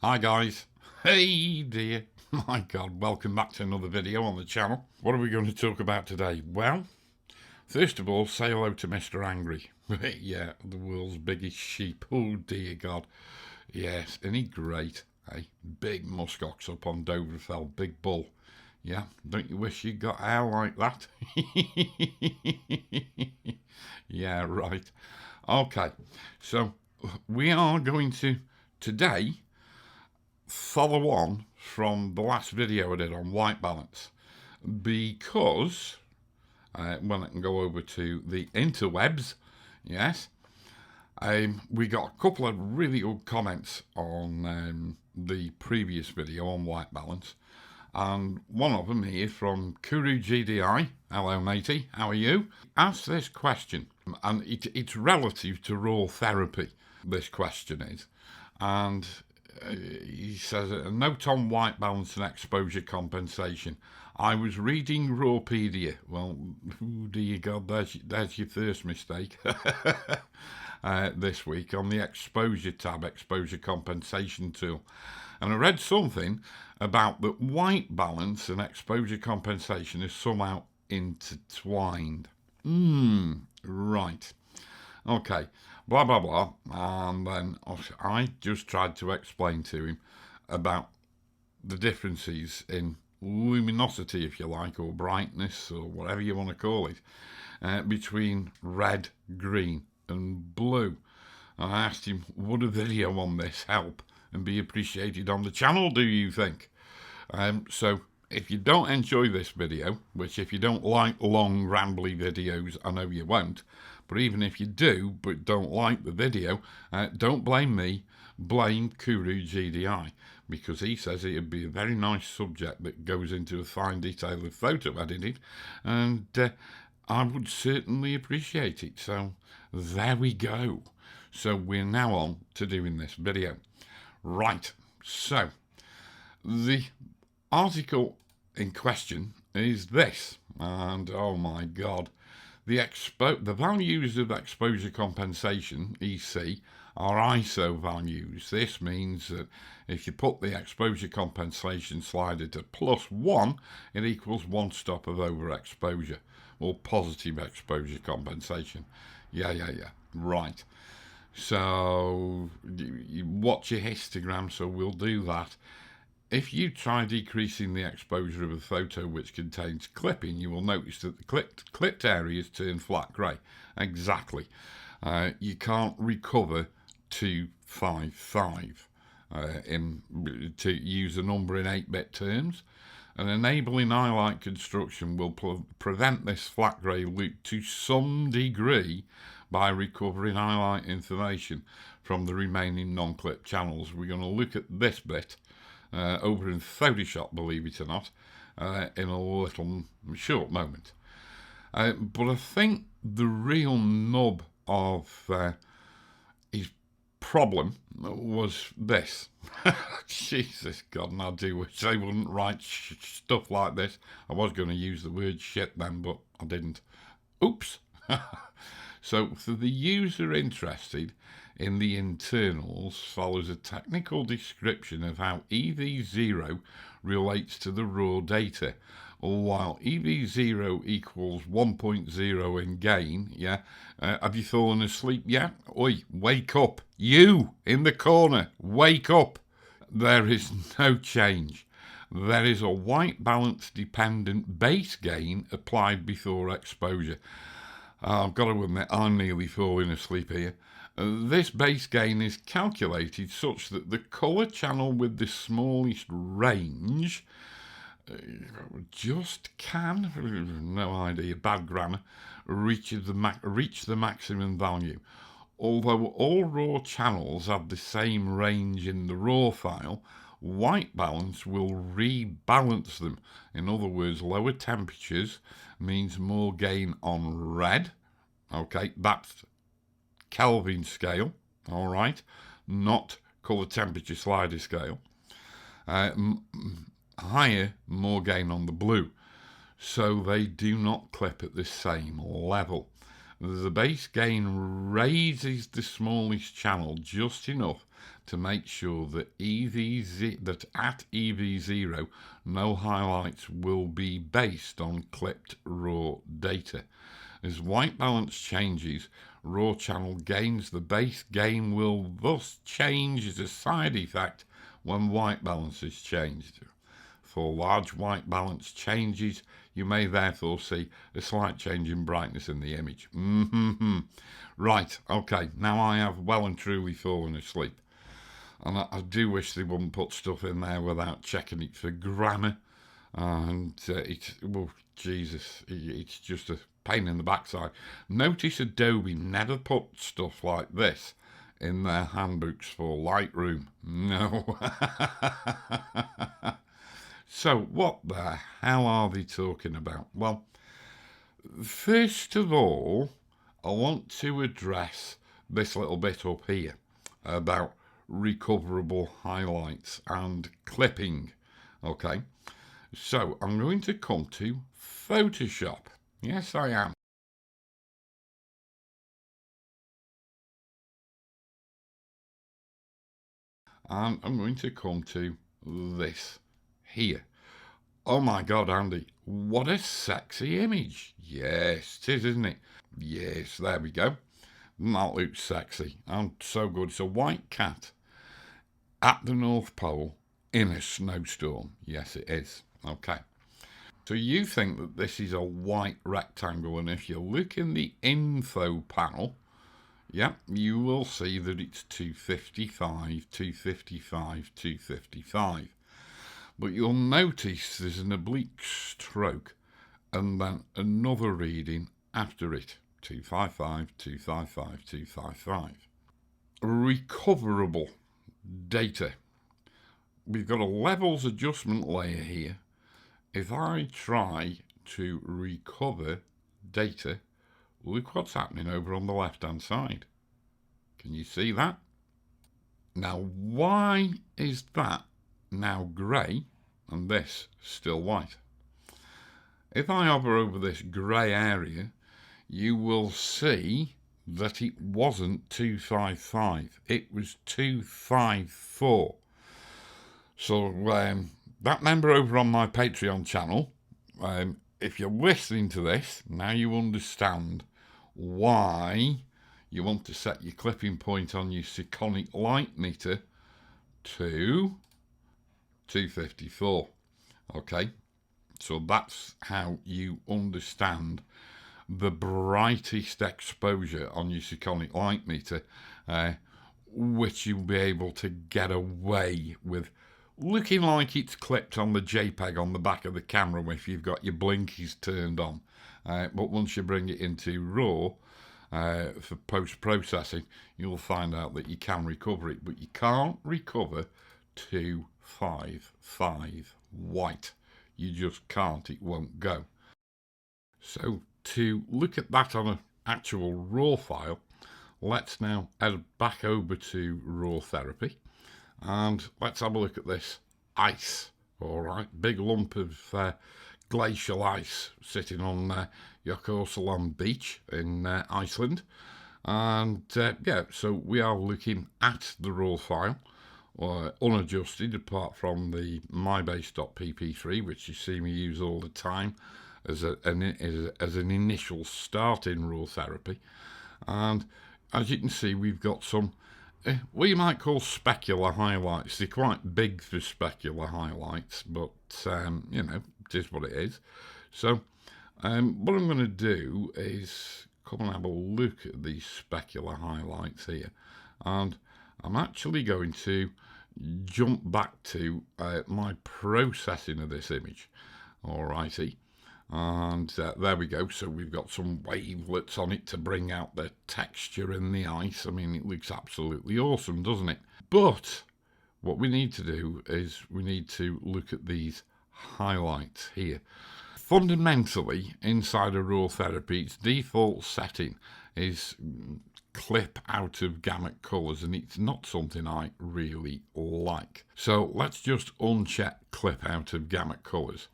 Hi guys. Hey dear. My God, welcome back to another video on the channel. What are we going to talk about today? Well, first of all, say hello to Mr. Angry. Yeah, the world's biggest sheep. Oh dear God. Yes, isn't he great? Hey, big muskox up on Doverfell, big bull. Yeah, don't you wish you got hair like that? Yeah, right. Okay, so we are going to today follow on from the last video I did on white balance, because when I can go over to the interwebs, yes, we got a couple of really good comments on the previous video on white balance, and one of them here from Kuru GDI. Hello matey, how are you? Asked this question, and it's relative to raw therapy, this question is, and he says, a note on white balance and exposure compensation. I was reading Rawpedia. Well, oh dear God, there's your first mistake. This week on the exposure tab, exposure compensation tool. And I read something about that white balance and exposure compensation is somehow intertwined. Right. Okay, blah, blah, blah. And then I just tried to explain to him about the differences in luminosity, if you like, or brightness, or whatever you want to call it, between red, green, and blue. And I asked him, would a video on this help and be appreciated on the channel, do you think? So if you don't enjoy this video, which if you don't like long, rambly videos, I know you won't, but even if you do, but don't like the video, don't blame me, blame Kuru GDI, because he says it would be a very nice subject that goes into a fine detail of photo editing, and I would certainly appreciate it. So there we go. So we're now on to doing this video. Right, so the article in question is this, and oh my God, the values of exposure compensation, EC, are ISO values. This means that if you put the exposure compensation slider to +1, it equals one stop of overexposure, or positive exposure compensation. Yeah, right. So you watch your histogram, so we'll do that. If you try decreasing the exposure of a photo which contains clipping, you will notice that the clipped areas turn flat grey. Exactly. You can't recover 255 to use a number in 8-bit terms. An enabling highlight construction will prevent this flat grey look to some degree by recovering highlight information from the remaining non-clipped channels. We're going to look at this bit over in Photoshop, believe it or not, in a little short moment. But I think the real nub of his problem was this. Jesus God, and I do wish they wouldn't write stuff like this. I was going to use the word shit then, but I didn't. Oops. So for the user interested in the internals, follows a technical description of how EV0 relates to the raw data. While EV0 equals 1.0 in gain, yeah, have you fallen asleep yet? Oi, wake up. You in the corner, wake up. There is no change. There is a white balance dependent base gain applied before exposure. I've got to admit, I'm nearly falling asleep here. This base gain is calculated such that the colour channel with the smallest range just can, no idea, bad grammar, reach the maximum value. Although all raw channels have the same range in the raw file, white balance will rebalance them. In other words, lower temperatures means more gain on red. Okay, that's Kelvin scale, all right, not colour temperature slider scale. Higher, more gain on the blue. So they do not clip at the same level. The base gain raises the smallest channel just enough to make sure that that at EV0 no highlights will be based on clipped raw data. As white balance changes, raw channel gains. The base gain will thus change as a side effect when white balance is changed. For large white balance changes, you may therefore see a slight change in brightness in the image. Right, okay, now I have well and truly fallen asleep. And I do wish they wouldn't put stuff in there without checking it for grammar. And well, Jesus, it's just a pain in the backside. Notice Adobe never put stuff like this in their handbooks for Lightroom. No. So what the hell are they talking about? Well, first of all, I want to address this little bit up here about recoverable highlights and clipping. Okay, so I'm going to come to Photoshop. Yes, I am. And I'm going to come to this here. Oh my God, Andy, what a sexy image. Yes, it is, isn't it? Yes, there we go. That looks sexy and so good. It's a white cat at the North Pole in a snowstorm. Yes, it is. Okay. So you think that this is a white rectangle, and if you look in the info panel, yeah, you will see that it's 255, 255, 255. But you'll notice there's an oblique stroke and then another reading after it. 255, 255, 255. Recoverable data. We've got a levels adjustment layer here. If I try to recover data, look what's happening over on the left hand side. Can you see that? Now, why is that now grey and this still white? If I hover over this grey area, you will see that it wasn't 255, it was 254. So that member over on my Patreon channel, if you're listening to this, now you understand why you want to set your clipping point on your Sekonic light meter to 254. Okay, so that's how you understand the brightest exposure on your Sekonic light meter, which you'll be able to get away with looking like it's clipped on the JPEG on the back of the camera if you've got your blinkies turned on. But once you bring it into RAW for post-processing, you'll find out that you can recover it, but you can't recover 255 white. You just can't, it won't go. So to look at that on an actual RAW file, let's now head back over to Raw Therapee and let's have a look at this ice. All right, big lump of glacial ice sitting on Jökulsárlón beach in Iceland. And yeah, so we are looking at the raw file, unadjusted apart from the mybase.pp3, which you see me use all the time as an initial start in Raw Therapee. And as you can see, we've got some what you might call specular highlights. They're quite big for specular highlights, but you know, it is what it is. So what I'm going to do is come and have a look at these specular highlights here, and I'm actually going to jump back to my processing of this image. Alrighty, and there we go. So we've got some wavelets on it to bring out the texture in the ice. I mean, it looks absolutely awesome, doesn't it? But what we need to do is we need to look at these highlights here. Fundamentally, inside of Raw Therapee, its default setting is clip out of gamut colours, and it's not something I really like. So let's just uncheck clip out of gamut colours.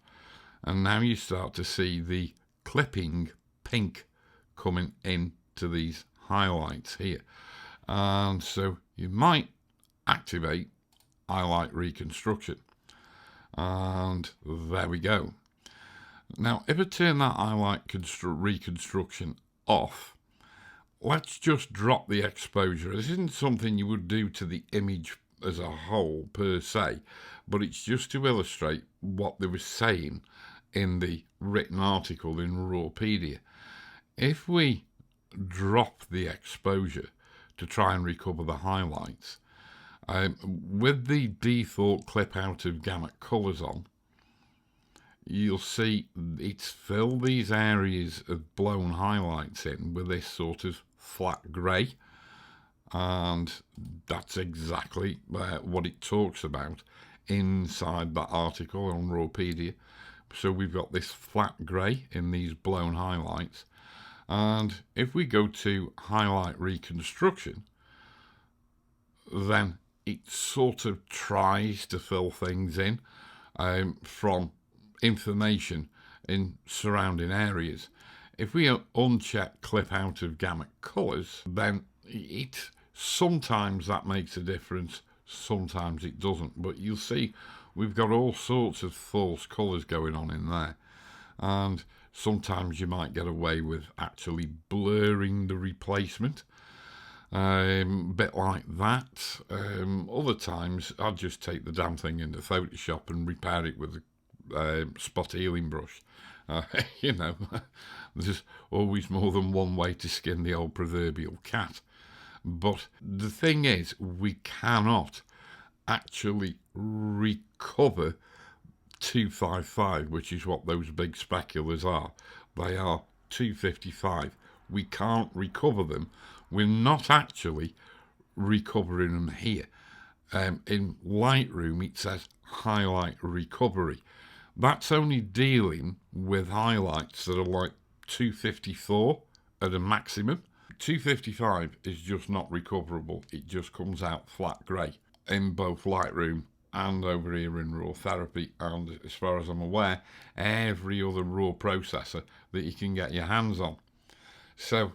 And now you start to see the clipping pink coming into these highlights here. And so you might activate highlight reconstruction. And there we go. Now, if I turn that highlight reconstruction off, let's just drop the exposure. This isn't something you would do to the image as a whole per se, but it's just to illustrate what they were saying in the written article in Rawpedia. If we drop the exposure to try and recover the highlights, with the default clip out of gamut colours on, you'll see it's filled these areas of blown highlights in with this sort of flat grey, and that's exactly what it talks about inside that article on Rawpedia. So we've got this flat grey in these blown highlights, and if we go to highlight reconstruction, then it sort of tries to fill things in from information in surrounding areas. If we uncheck clip out of gamut colours, then sometimes that makes a difference, sometimes it doesn't. But you'll see we've got all sorts of false colours going on in there, and sometimes you might get away with actually blurring the replacement, bit like that. Other times I'll just take the damn thing into Photoshop and repair it with a spot healing brush. You know, there's always more than one way to skin the old proverbial cat. But the thing is, we cannot actually recover 255, which is what those big speculars are. They are 255. We can't recover them. We're not actually recovering them here. In Lightroom, it says highlight recovery. That's only dealing with highlights that are like 254 at a maximum. 255 is just not recoverable. It just comes out flat grey in both Lightroom and over here in Raw Therapee, and as far as I'm aware, every other RAW processor that you can get your hands on. So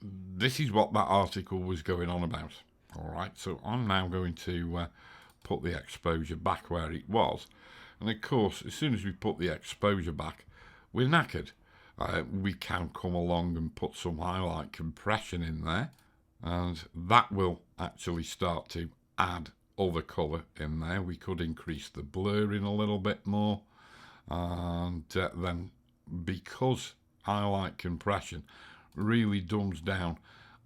this is what that article was going on about. All right, so I'm now going to put the exposure back where it was. And of course, as soon as we put the exposure back, we're knackered. We can come along and put some highlight compression in there, and that will actually start to add other colour in there. We could increase the blurring a little bit more, and then because highlight compression really dumbs down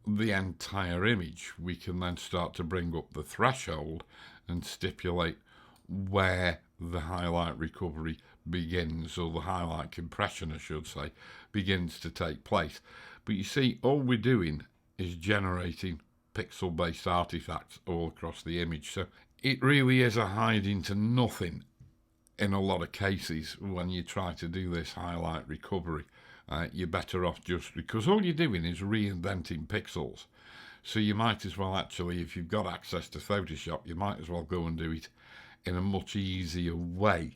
the entire image, we can then start to bring up the threshold and stipulate where the highlight recovery begins, or the highlight compression I should say, begins to take place. But you see, all we're doing is generating pixel based artifacts all across the image, so it really is a hiding to nothing in a lot of cases when you try to do this highlight recovery. You're better off just because all you're doing is reinventing pixels. So you might as well actually, if you've got access to Photoshop, you might as well go and do it in a much easier way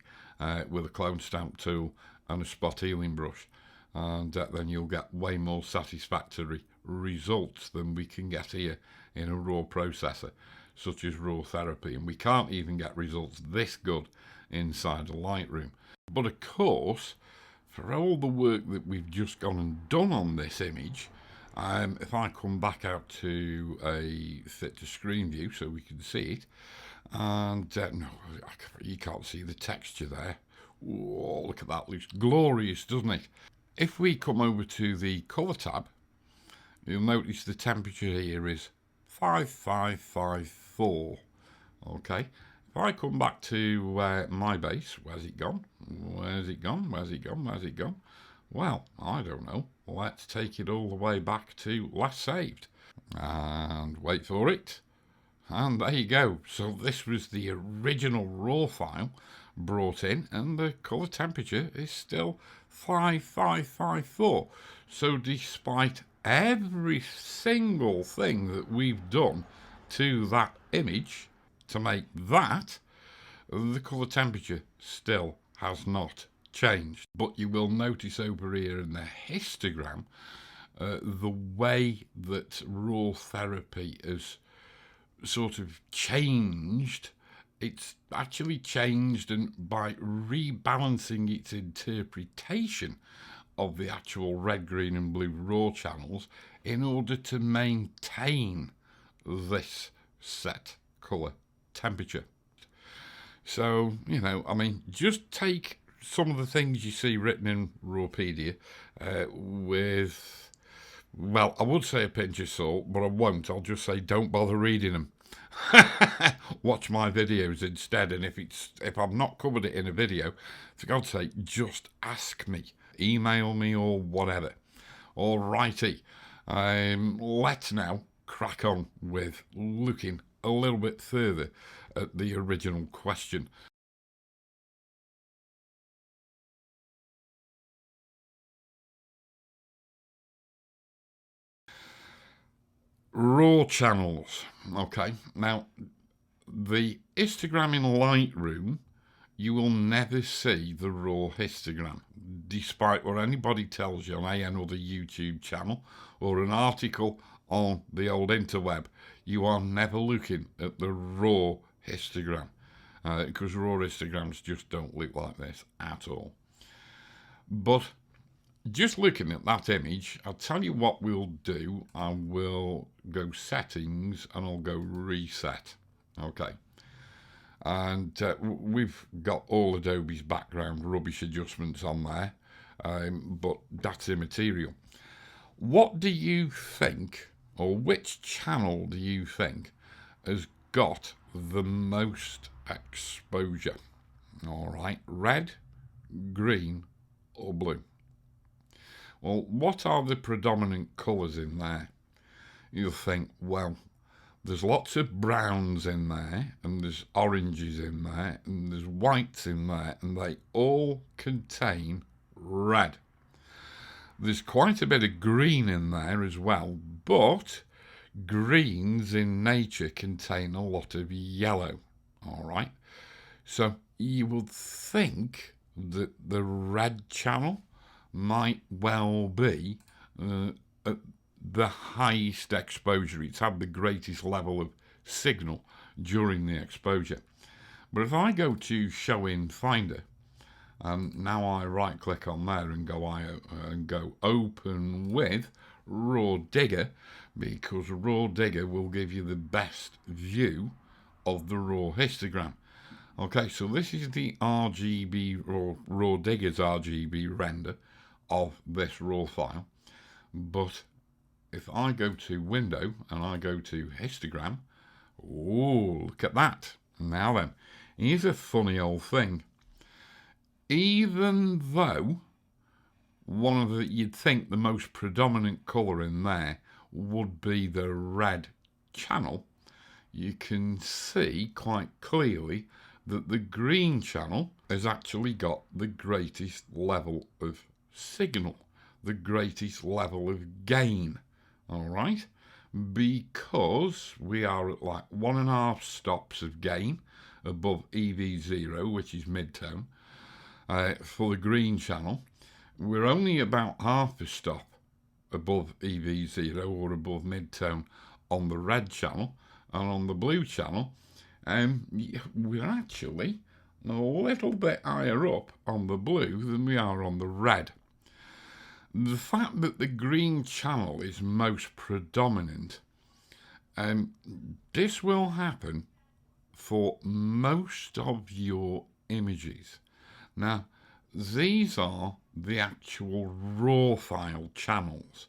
with a clone stamp tool and a spot healing brush, and then you'll get way more satisfactory results than we can get here in a RAW processor such as Raw Therapee, and we can't even get results this good inside a Lightroom. But of course, for all the work that we've just gone and done on this image, if I come back out to a fit to screen view so we can see it, and no, you can't see the texture there. Whoa, look at that, looks glorious, doesn't it? If we come over to the colour tab, you'll notice the temperature here is 5554. Okay, if I come back to my base, where's it gone? Where's it gone? Where's it gone? Where's it gone? Well, I don't know. Let's take it all the way back to last saved and wait for it. And there you go. So this was the original RAW file brought in, and the colour temperature is still 5554. So despite every single thing that we've done to that image to make that, the colour temperature still has not changed. But you will notice over here in the histogram the way that Raw Therapee has sort of changed, it's actually changed and by rebalancing its interpretation of the actual red, green and blue raw channels in order to maintain this set colour temperature. So, I mean, just take some of the things you see written in Rawpedia with, well, I would say a pinch of salt, but I won't. I'll just say don't bother reading them. Watch my videos instead, and if I've not covered it in a video, for God's sake, just ask me, email me or whatever. Alrighty, let's now crack on with looking a little bit further at the original question. Raw channels. Okay, now the histogram in Lightroom, you will never see the raw histogram, despite what anybody tells you on any other YouTube channel or an article on the old interweb. You are never looking at the raw histogram because raw histograms just don't look like this at all. But just looking at that image, I'll tell you what we'll do. I will go settings and I'll go reset. Okay. And we've got all Adobe's background rubbish adjustments on there, but that's immaterial. What do you think, or which channel do you think has got the most exposure? All right, red, green, or blue? Well, what are the predominant colours in there? You'll think, well, there's lots of browns in there, and there's oranges in there, and there's whites in there, and they all contain red. There's quite a bit of green in there as well, but greens in nature contain a lot of yellow. All right, so you would think that the red channel might well be at the highest exposure. It's had the greatest level of signal during the exposure. But if I go to Show in Finder, now I right click on there and go open with Raw Digger, because Raw Digger will give you the best view of the raw histogram. Okay, so this is the RGB Raw Digger's RGB render of this raw file. But if I go to Window and I go to Histogram, oh, look at that. Now then, here's a funny old thing. Even though you'd think the most predominant colour in there would be the red channel, you can see quite clearly that the green channel has actually got the greatest level of signal, the greatest level of gain. All right, because we are at like 1.5 stops of gain above EV0, which is mid-tone. For the green channel, we're only about half a stop above EV0 or above mid-tone on the red channel, and on the blue channel, we're actually a little bit higher up on the blue than we are on the red. The fact that the green channel is most predominant, this will happen for most of your images. Now, these are the actual raw file channels.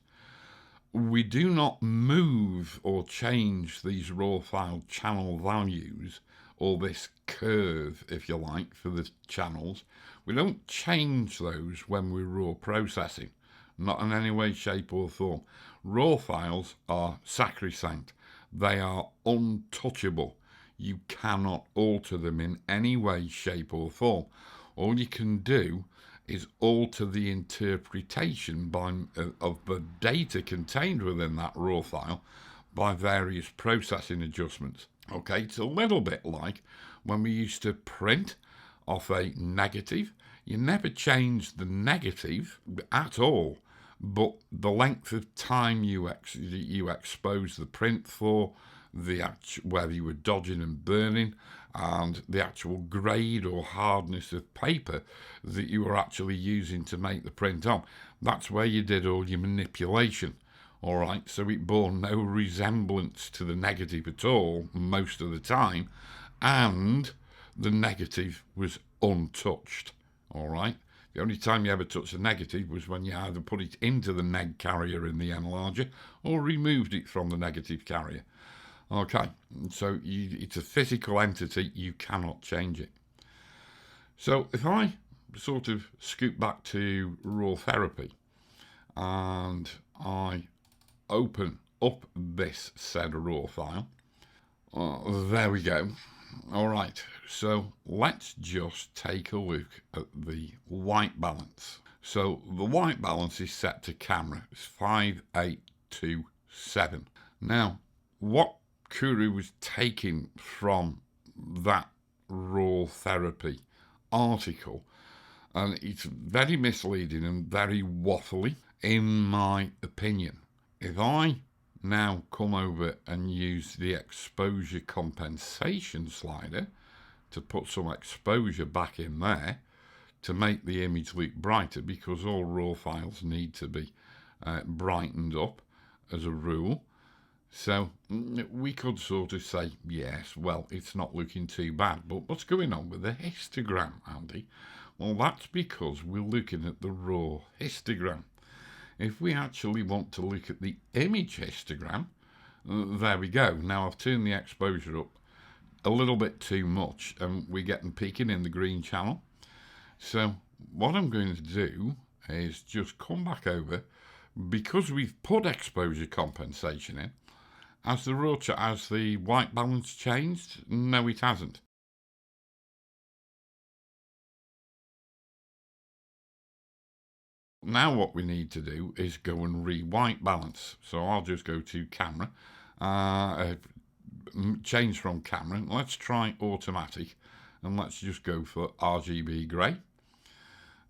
We do not move or change these raw file channel values, or this curve, if you like, for the channels. We don't change those when we're raw processing. Not in any way, shape or form. Raw files are sacrosanct. They are untouchable. You cannot alter them in any way, shape or form. All you can do is alter the interpretation of the data contained within that raw file by various processing adjustments. Okay, it's a little bit like when we used to print off a negative. You never changed the negative at all, but the length of time you expose the print for, where you were dodging and burning, and the actual grade or hardness of paper that you were actually using to make the print on. That's where you did all your manipulation. All right, so it bore no resemblance to the negative at all most of the time, and the negative was untouched. All right, the only time you ever touched the negative was when you either put it into the neg carrier in the enlarger or removed it from the negative carrier. Okay, so it's a physical entity, you cannot change it. So if I sort of scoot back to Raw Therapee and I open up this said raw file, there we go. All right, so let's just take a look at the white balance. So the white balance is set to camera. It's 5827. Now, what Kuru was taking from that Raw Therapee article, and it's very misleading and very waffly, in my opinion. If I now come over and use the exposure compensation slider to put some exposure back in there to make the image look brighter, because all raw files need to be brightened up as a rule. So we could sort of say, yes, well, it's not looking too bad. But what's going on with the histogram, Andy? Well, that's because we're looking at the raw histogram. If we actually want to look at the image histogram, there we go. Now I've turned the exposure up a little bit too much and we're getting peaking in the green channel. So what I'm going to do is just come back over, because we've put exposure compensation in. Has the white balance changed? No, it hasn't. Now what we need to do is go and re-white balance. So I'll just go to camera, change from camera. Let's try automatic, and let's just go for RGB grey.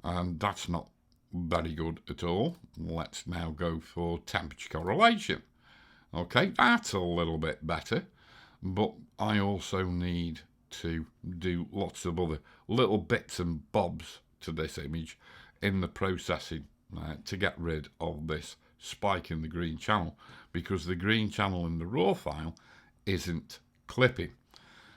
And that's not very good at all. Let's now go for temperature correlation. Okay, that's a little bit better, but I also need to do lots of other little bits and bobs to this image in the processing to get rid of this spike in the green channel, because the green channel in the raw file isn't clipping.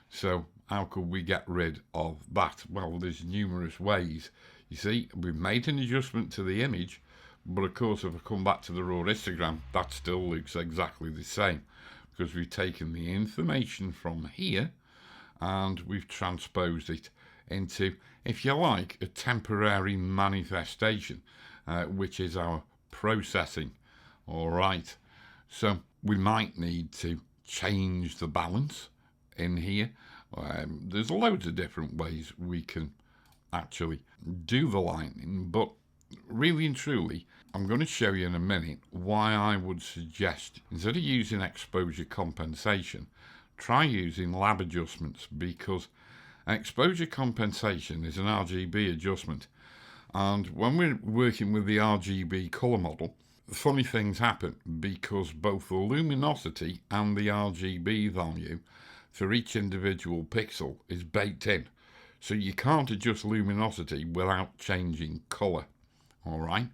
So how could we get rid of that? Well, there's numerous ways. You see, we've made an adjustment to the image, but of course if I come back to the raw histogram, that still looks exactly the same, because we've taken the information from here and we've transposed it into, if you like, a temporary manifestation, which is our processing. All right, so we might need to change the balance in here. There's loads of different ways we can actually do the lighting, but really and truly, I'm going to show you in a minute why I would suggest, instead of using exposure compensation, try using lab adjustments, because exposure compensation is an RGB adjustment, and when we're working with the RGB colour model, funny things happen, because both the luminosity and the RGB value for each individual pixel is baked in. So you can't adjust luminosity without changing colour. All right.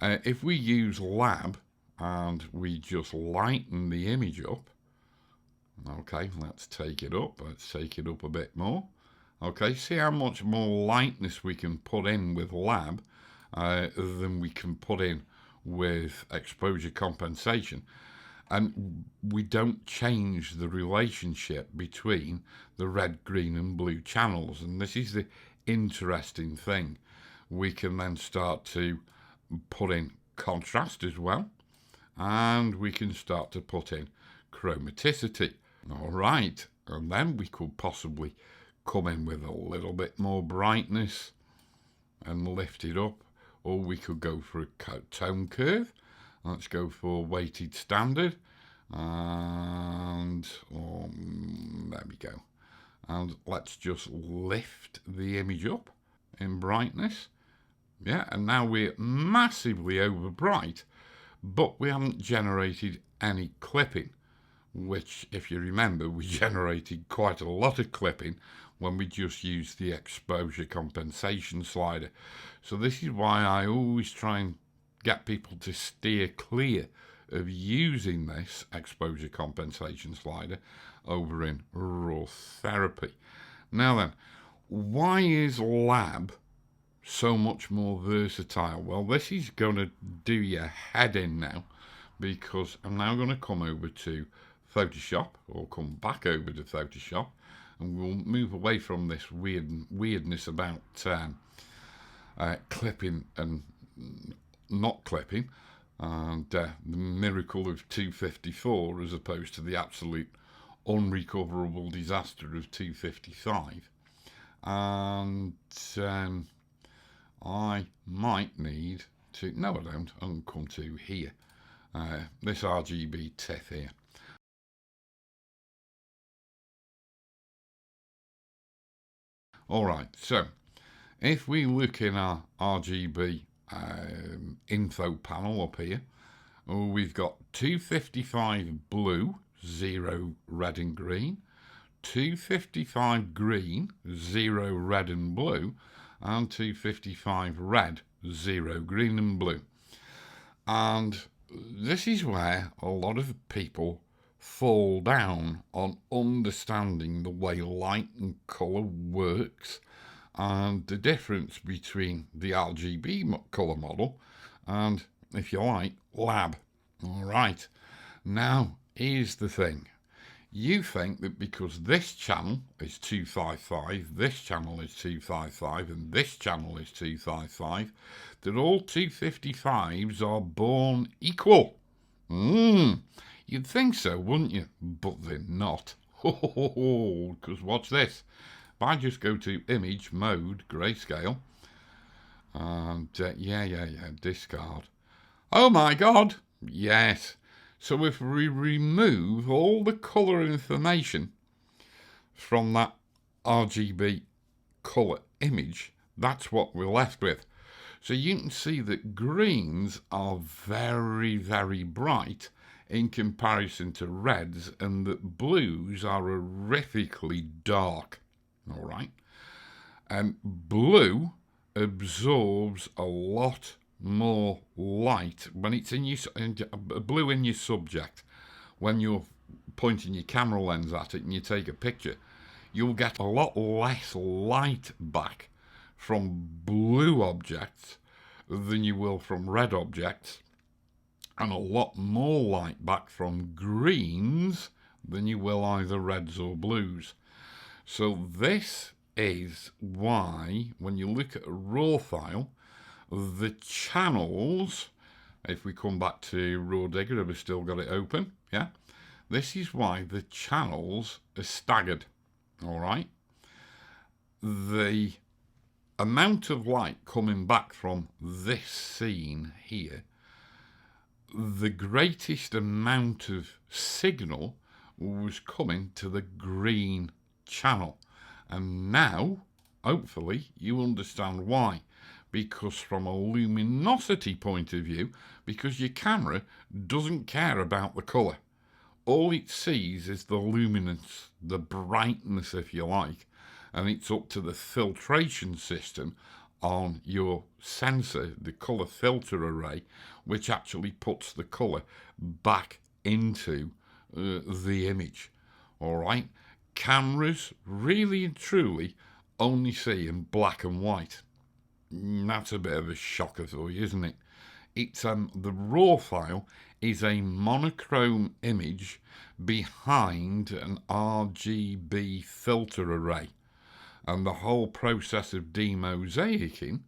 If we use lab and we just lighten the image up, okay, let's take it up. Let's take it up a bit more. Okay, see how much more lightness we can put in with lab than we can put in with exposure compensation. And we don't change the relationship between the red, green and blue channels. And this is the interesting thing. We can then start to put in contrast as well. And we can start to put in chromaticity. All right. And then we could possibly come in with a little bit more brightness and lift it up. Or we could go for a tone curve. Let's go for weighted standard, and there we go. And let's just lift the image up in brightness. Yeah, and now we're massively over bright, but we haven't generated any clipping. which, if you remember, we generated quite a lot of clipping when we just used the exposure compensation slider. So this is why I always try and get people to steer clear of using this exposure compensation slider over in Raw Therapee. Now then, why is Lab so much more versatile? Well, this is going to do your head in now, because I'm now going to come over to Photoshop, or come back over to Photoshop, and we'll move away from this weirdness about clipping and not clipping, and the miracle of 254 as opposed to the absolute unrecoverable disaster of 255. And I might need to, no I don't, I'll come to here, this RGB TIFF here. Alright, so if we look in our RGB info panel up here, we've got 255 blue, 0 red and green, 255 green, 0 red and blue, and 255 red, 0 green and blue. And this is where a lot of people fall down on understanding the way light and colour works, and the difference between the RGB colour model and, if you like, Lab. Alright, now here's the thing. You think that because this channel is 255, this channel is 255, and this channel is 255, that all 255s are born equal. You'd think so, wouldn't you? But they're not. Because watch this. If I just go to Image, Mode, Grayscale, and discard. Oh my God! Yes. So if we remove all the colour information from that RGB colour image, that's what we're left with. So you can see that greens are very, very bright in comparison to reds, and that blues are horrifically dark. All right. Blue absorbs a lot more light when it's in your blue in your subject. When you're pointing your camera lens at it and you take a picture, you'll get a lot less light back from blue objects than you will from red objects, and a lot more light back from greens than you will either reds or blues. So this is why when you look at a raw file, the channels, if we come back to Raw Digger, have we still got it open? Yeah. This is why the channels are staggered. All right. The amount of light coming back from this scene here, the greatest amount of signal was coming to the green channel. And now, hopefully, you understand why. Because from a luminosity point of view, because your camera doesn't care about the colour. All it sees is the luminance, the brightness, if you like, and it's up to the filtration system on your sensor, the colour filter array, which actually puts the colour back into the image. All right? Cameras really and truly only see in black and white. That's a bit of a shocker for you, isn't it? It's the raw file is a monochrome image behind an RGB filter array, and the whole process of demosaicing,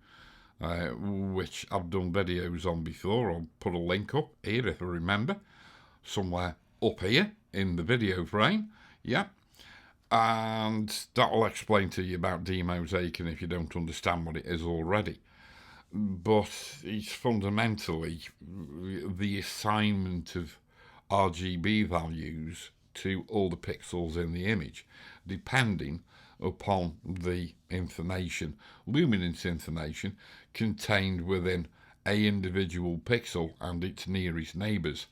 which I've done videos on before. I'll put a link up here if I remember, somewhere up here in the video frame. Yeah. And that will explain to you about demosaicing if you don't understand what it is already. But it's fundamentally the assignment of RGB values to all the pixels in the image, depending upon the information, luminance information, contained within a individual pixel and its nearest neighbours.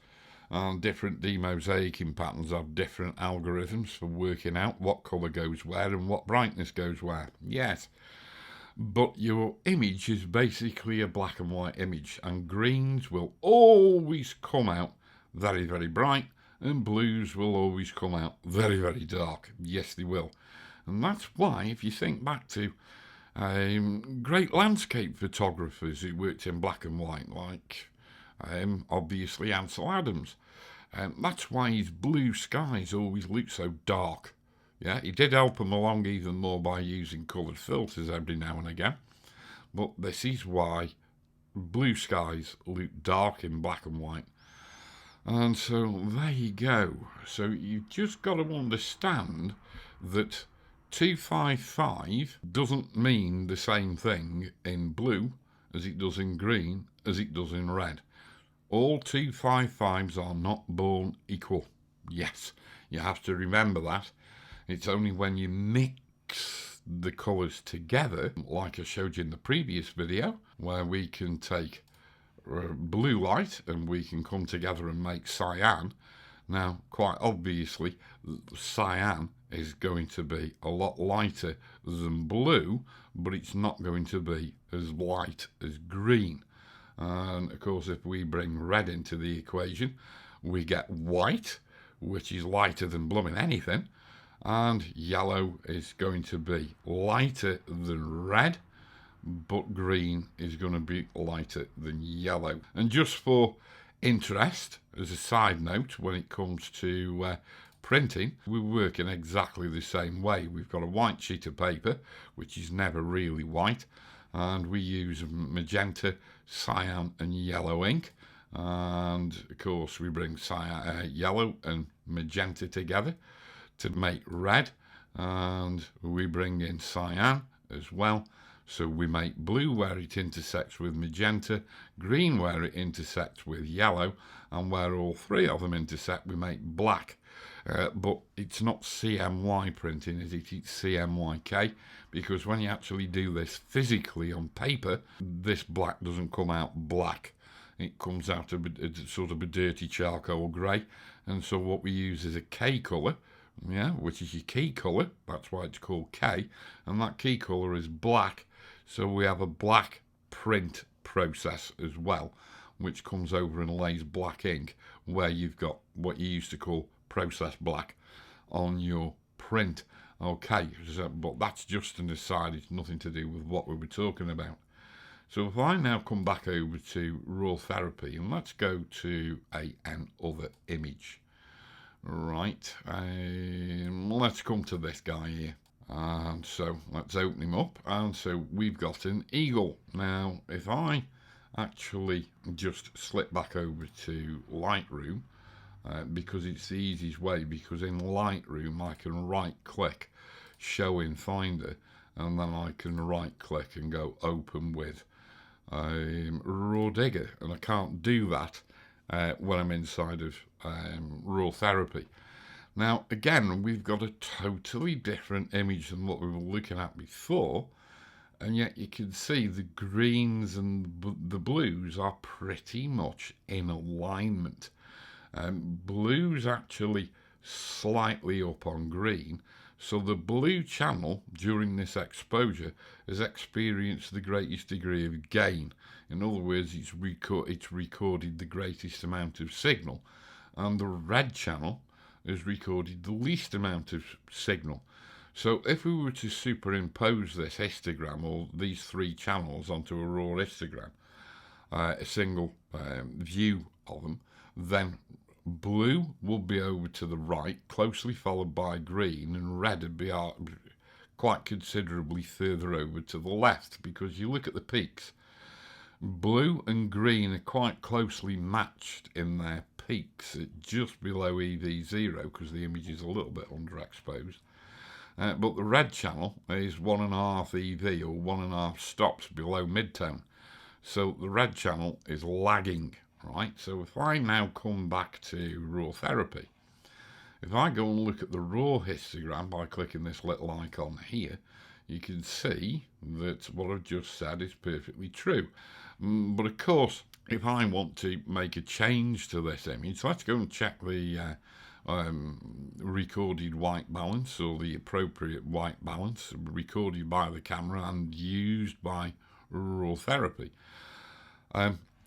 And different demosaicing patterns have different algorithms for working out what colour goes where and what brightness goes where. Yes, but your image is basically a black and white image, and greens will always come out very, very bright, and blues will always come out very, very dark. Yes, they will. And that's why, if you think back to great landscape photographers who worked in black and white, like obviously Ansel Adams, that's why his blue skies always look so dark. Yeah, he did help them along even more by using coloured filters every now and again. But this is why blue skies look dark in black and white. And so there you go. So you've just got to understand that 255 doesn't mean the same thing in blue as it does in green as it does in red. All 255s are not born equal. Yes, you have to remember that. It's only when you mix the colours together, like I showed you in the previous video, where we can take blue light and we can come together and make cyan. Now, quite obviously, cyan is going to be a lot lighter than blue, but it's not going to be as light as green. And of course, if we bring red into the equation, we get white, which is lighter than blooming anything. And yellow is going to be lighter than red, but green is going to be lighter than yellow. And just for interest, as a side note, when it comes to printing, we work in exactly the same way. We've got a white sheet of paper, which is never really white, and we use magenta, cyan and yellow ink. And of course we bring yellow and magenta together to make red, and we bring in cyan as well, so we make blue where it intersects with magenta, green where it intersects with yellow, and where all three of them intersect we make black. But it's not CMY printing, is it? It's CMYK, because when you actually do this physically on paper, this black doesn't come out black. It comes out a sort of a dirty charcoal grey, and so what we use is a K colour, yeah, which is your key colour. That's why it's called K, and that key colour is black. So we have a black print process as well, which comes over and lays black ink where you've got what you used to call process black on your print. Okay, so, but that's just an aside. It's nothing to do with what we were talking about. So if I now come back over to Raw Therapee, and let's go to another image. Right, let's come to this guy here. And so let's open him up. And so we've got an eagle. Now, if I actually just slip back over to Lightroom, because it's the easiest way, because in Lightroom I can right click, show in Finder, and then I can right click and go open with Raw Digger. And I can't do that when I'm inside of Raw Therapee. Now again, we've got a totally different image than what we were looking at before, and yet you can see the greens and the blues are pretty much in alignment. Blue's actually slightly up on green, so the blue channel during this exposure has experienced the greatest degree of gain. In other words, it's recorded the greatest amount of signal, and the red channel has recorded the least amount of signal. So if we were to superimpose this histogram, or these three channels, onto a raw histogram, a single view of them, then blue would be over to the right, closely followed by green, and red would be quite considerably further over to the left, because you look at the peaks. Blue and green are quite closely matched in their peaks at just below EV0, because the image is a little bit underexposed. But the red channel is 1.5 EV, or 1.5 stops below midtone. So the red channel is lagging, right? So if I now come back to Raw Therapee, if I go and look at the raw histogram by clicking this little icon here, you can see that what I've just said is perfectly true. But of course, if I want to make a change to this image, let's go and check the recorded white balance, or the appropriate white balance recorded by the camera and used by Raw Therapee.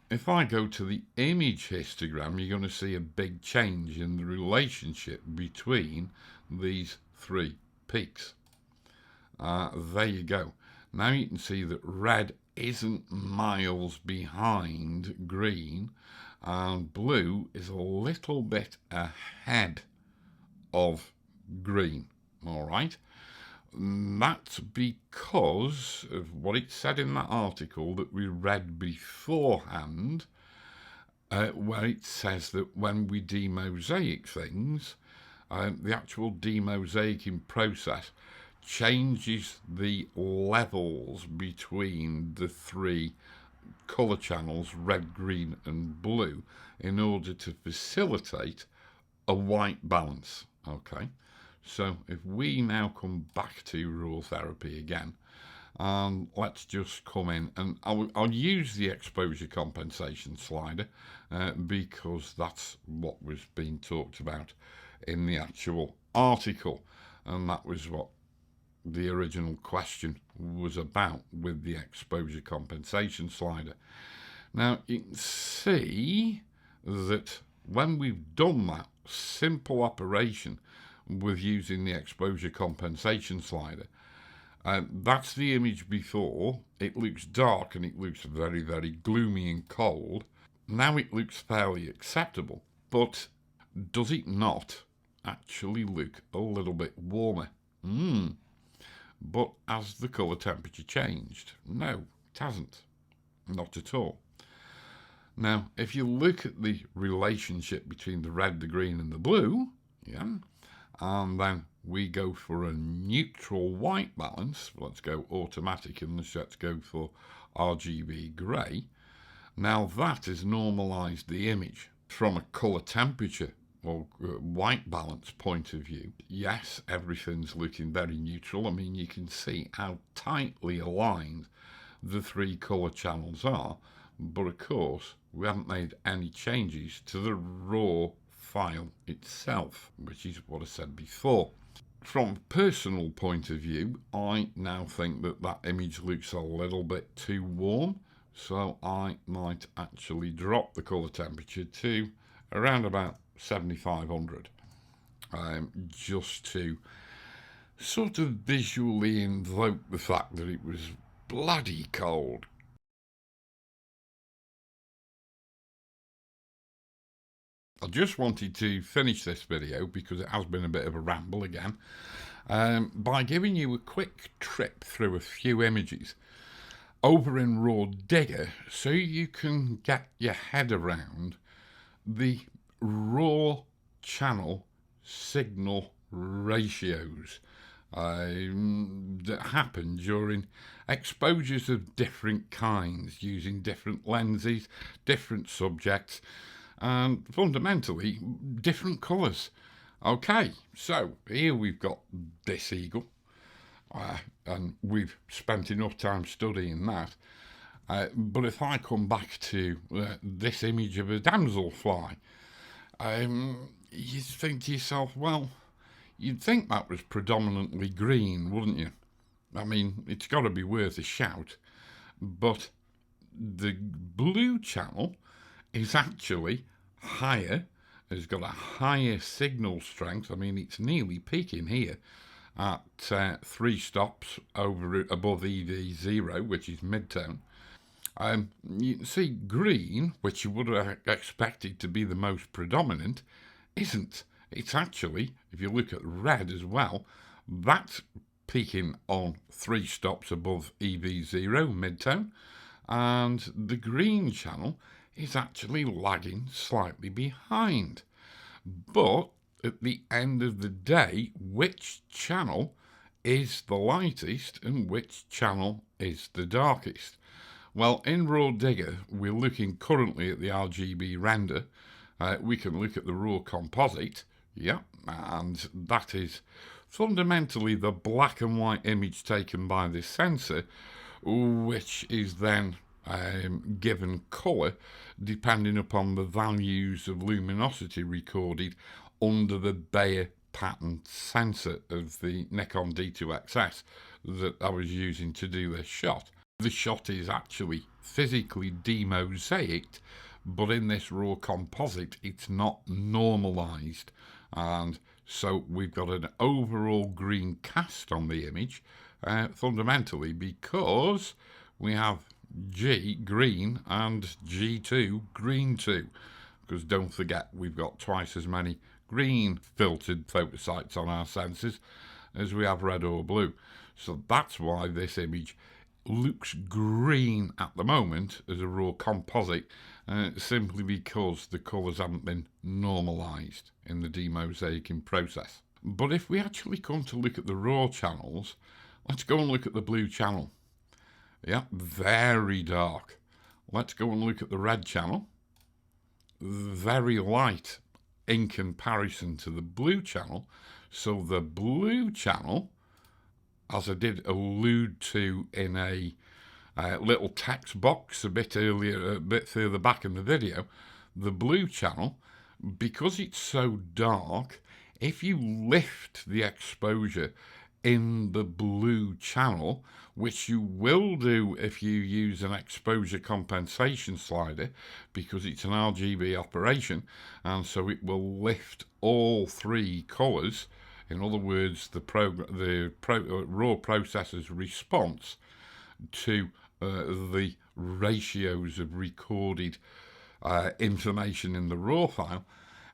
If I go to the image histogram, you're going to see a big change in the relationship between these three peaks. There you go. Now you can see that red isn't miles behind green, and blue is a little bit ahead of green. All right. That's because of what it said in that article that we read beforehand, where it says that when we demosaic things, the actual demosaicing process changes the levels between the three colour channels, red, green and blue, in order to facilitate a white balance. Okay. So if we now come back to Raw Therapee again, let's just come in, and I'll use the exposure compensation slider because that's what was being talked about in the actual article, and that was what the original question was about with the exposure compensation slider. Now you can see that when we've done that simple operation with using the exposure compensation slider, that's the image before. It looks dark and it looks very, very gloomy and cold. Now it looks fairly acceptable, but does it not actually look a little bit warmer? But has the colour temperature changed? No, it hasn't. Not at all. Now, if you look at the relationship between the red, the green and the blue, and then we go for a neutral white balance, let's go automatic and let's go for RGB grey. Now that has normalised the image from a colour temperature or white balance point of view. Yes, everything's looking very neutral. I mean, you can see how tightly aligned the three colour channels are, but of course we haven't made any changes to the raw file itself, which is what I said before. From a personal point of view, I now think that that image looks a little bit too warm, so I might actually drop the colour temperature to around about 7500, just to sort of visually invoke the fact that it was bloody cold. I just wanted to finish this video, because it has been a bit of a ramble again, by giving you a quick trip through a few images over in Raw Digger, so you can get your head around the raw channel signal ratios that happen during exposures of different kinds, using different lenses, different subjects, and fundamentally different colours. Okay, so here we've got this eagle, and we've spent enough time studying that. But if I come back to this image of a damselfly, you think to yourself, well, you'd think that was predominantly green, wouldn't you? I mean, it's got to be worth a shout. But the blue channel is actually higher, has got a higher signal strength. I mean, it's nearly peaking here at 3 stops above EV0, which is midtone. You can see green, which you would have expected to be the most predominant, isn't. It's actually, if you look at red as well, that's peaking on 3 stops above EV0 midtone, and the green channel is actually lagging slightly behind. But at the end of the day, which channel is the lightest and which channel is the darkest? Well, in Raw Digger, we're looking currently at the RGB render. We can look at the raw composite, and that is fundamentally the black and white image taken by this sensor, which is then given colour depending upon the values of luminosity recorded under the Bayer pattern sensor of the Nikon D2XS that I was using to do this shot. The shot is actually physically demosaicked, but in this raw composite it's not normalised, and so we've got an overall green cast on the image, fundamentally because we have G green and G2 green 2, because don't forget we've got twice as many green filtered photosites on our sensors as we have red or blue. So that's why this image looks green at the moment as a raw composite, simply because the colours haven't been normalised in the demosaicing process. But if we actually come to look at the raw channels, let's go and look at the blue channel. Yeah, very dark. Let's go and look at the red channel. Very light in comparison to the blue channel. So the blue channel, as I did allude to in a little text box a bit earlier, a bit further back in the video, the blue channel, because it's so dark, if you lift the exposure in the blue channel, which you will do if you use an exposure compensation slider, because it's an RGB operation, and so it will lift all three colours. In other words, the raw processor's response to the ratios of recorded information in the raw file,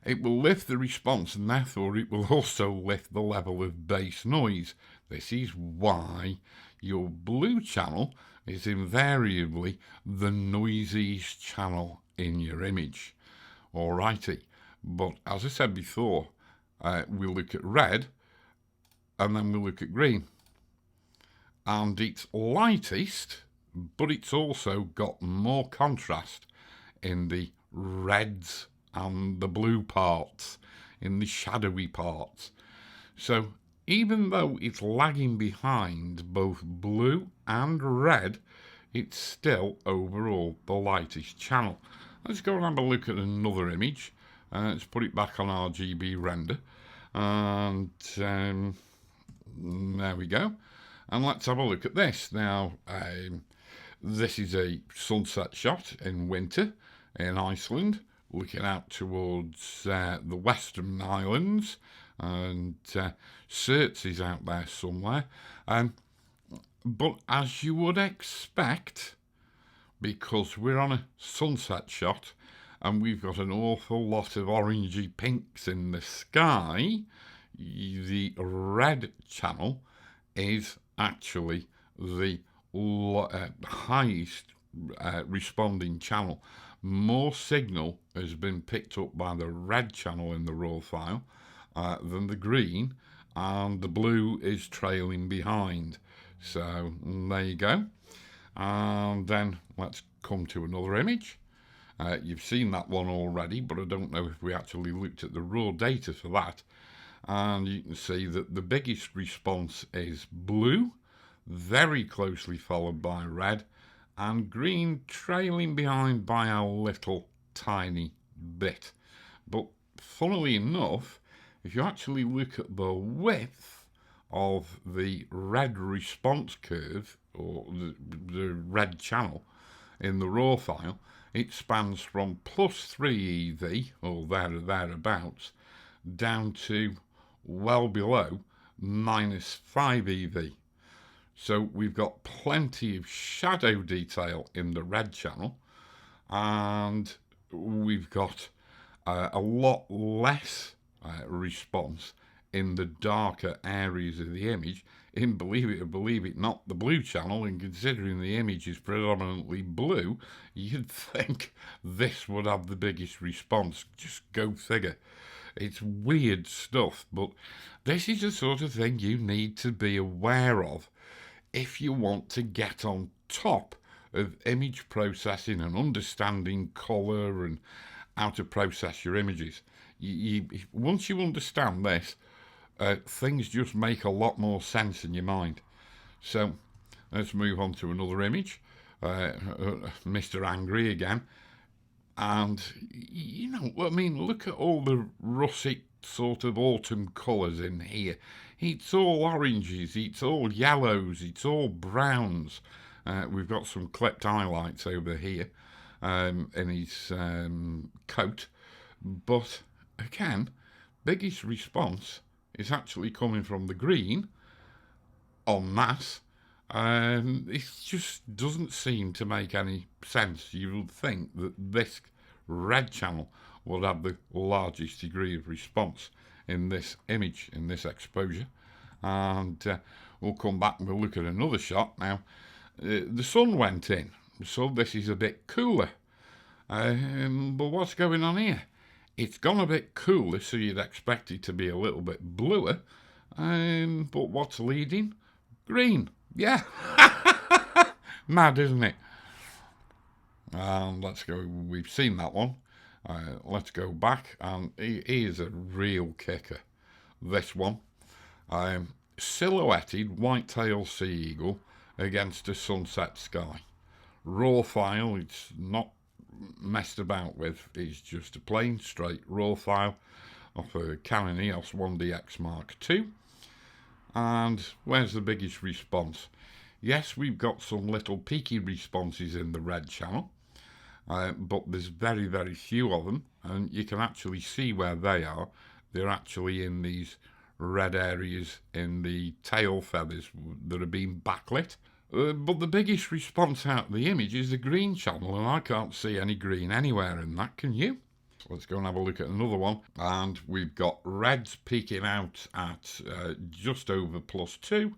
it will lift the response, and therefore it will also lift the level of base noise. This is why your blue channel is invariably the noisiest channel in your image. Alrighty, but as I said before, we'll look at red and then we'll look at green. And it's lightest, but it's also got more contrast in the reds and the blue parts, in the shadowy parts. So even though it's lagging behind both blue and red, it's still overall the lightest channel. Let's go and have a look at another image. Let's put it back on RGB render, and there we go. And let's have a look at this. Now, this is a sunset shot in winter in Iceland, looking out towards the Western Islands, and Surts is out there somewhere. But as you would expect, because we're on a sunset shot and we've got an awful lot of orangey pinks in the sky, the red channel is actually the highest responding channel. More signal has been picked up by the red channel in the raw file than the green, and the blue is trailing behind. So there you go. And then let's come to another image. You've seen that one already, but I don't know if we actually looked at the raw data for that. And you can see that the biggest response is blue, very closely followed by red, and green trailing behind by a little tiny bit. But funnily enough, if you actually look at the width of the red response curve, or the red channel in the raw file, it spans from +3 EV, or there or thereabouts, down to well below -5 EV. So we've got plenty of shadow detail in the red channel, and we've got a lot less response in the darker areas of the image in, believe it or believe it not, the blue channel. And considering the image is predominantly blue, you'd think this would have the biggest response. Just go figure. It's weird stuff, but this is the sort of thing you need to be aware of if you want to get on top of image processing and understanding colour and how to process your images. Once you understand this, things just make a lot more sense in your mind. So let's move on to another image. Mr. Angry again. And, you know, I mean, look at all the russet sort of autumn colours in here. It's all oranges, it's all yellows, it's all browns. We've got some clipped highlights over here in his coat. But, again, biggest response is actually coming from the green en masse. It just doesn't seem to make any sense. You would think that this red channel would have the largest degree of response in this image, in this exposure. And we'll come back and we'll look at another shot. Now, the sun went in, so this is a bit cooler. But what's going on here? It's gone a bit cooler, so you'd expect it to be a little bit bluer. But what's leading? Green. Yeah. Mad, isn't it? Let's go. We've seen that one. Let's go back. And he is a real kicker. This one. Silhouetted white-tailed sea eagle against a sunset sky. Raw file. It's not messed about with. It's just a plain, straight raw file of a Canon EOS 1DX Mark II. And where's the biggest response? Yes, we've got some little peaky responses in the red channel, but there's very, very few of them, and you can actually see where they are. They're actually in these red areas in the tail feathers that are being backlit. But the biggest response out of the image is the green channel, and I can't see any green anywhere in that, can you? Let's go and have a look at another one. And we've got reds peaking out at just over +2.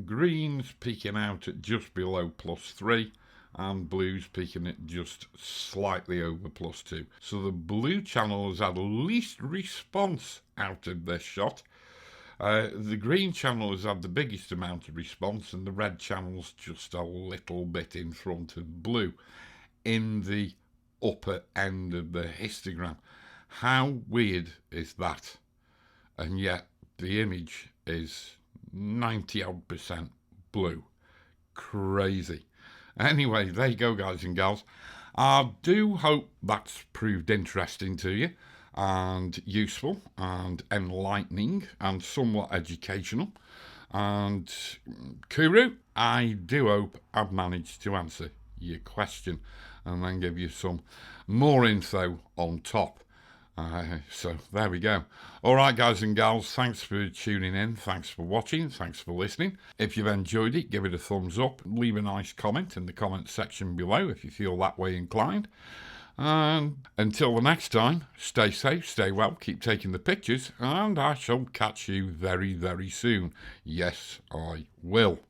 Greens peaking out at just below +3. And blues peaking at just slightly over +2. So the blue channel has had least response out of this shot. The green channel has had the biggest amount of response, and the red channel's just a little bit in front of blue in the upper end of the histogram. How weird is that? And yet the image is 90-odd% blue. Crazy. Anyway, there you go, guys and gals. I do hope that's proved interesting to you and useful and enlightening and somewhat educational. And Kuru, I do hope I've managed to answer your question and then give you some more info on top. So there we go. All right, guys and gals, thanks for tuning in. Thanks for watching. Thanks for listening. If you've enjoyed it, give it a thumbs up. Leave a nice comment in the comment section below if you feel that way inclined. And until the next time, stay safe, stay well, keep taking the pictures, and I shall catch you very, very soon. Yes, I will.